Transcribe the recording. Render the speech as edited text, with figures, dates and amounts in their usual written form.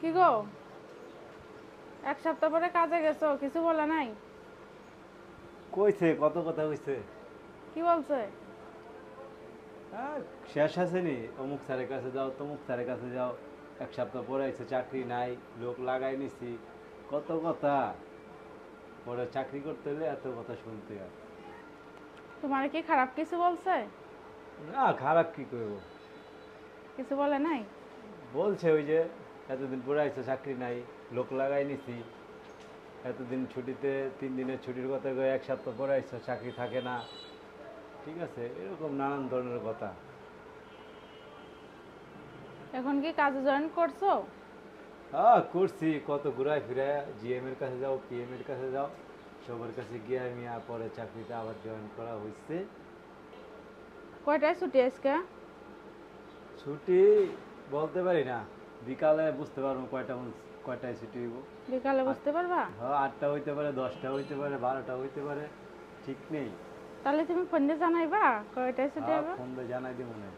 কি গো, এক সপ্তাহ পরে কাজে গেছো, কিছু বলে নাই? কইছে কত কথা কইছে। কি বলছে? আর শেষ আসেনি, অমুক স্যারের কাছে যাও তমুক স্যারের কাছে যাও, এক সপ্তাহ পরে আইছে চাকরি নাই, লোক লাগাই নিছি, কত কথা। পরে চাকরি করতে হলে এত কথা শুনতে হয়। তোমার কি খারাপ কিছু বলছে? না, খারাপ কি করবো। কিছু বলে নাই? বলছে ওই যে এতদিন পরে আইছে চাকরি নাই, লোক লাগাই নিছি, এতদিন ছুটিতে 3 দিনের ছুটির কথা কয়ে এক সপ্তাহ পরে আইছে চাকরি থাকে না, ঠিক আছে, এরকম নানান ধরনের কথা। এখন কি কাজে জয়েন করছো? হ্যাঁ করছি, কত ঘুরায় ফিরায়, জিএম এর কাছে যাও পিএম এর কাছে যাও, সবার কাছে গিয়ে আমি পরে চাকরিতে আবার জয়েন করা হয়েছে। কয়টায় ছুটি আজকে? ছুটি বলতে পারি না, বিকালে বুঝতে পারবো কয়টায় ছুটি হইব। বিকালে আট, বুঝতে পারবা? হ্যাঁ 8টা হইতে পারে, 10টা হইতে পারে, 12টা হইতে পারে, ঠিক নেই। তাহলে তুমি ফোন দিয়ে জানাইবা কয়টায় ছুটি হ্যাঁ হবে। ফোন দিয়ে জানাই দিব মনে হয়।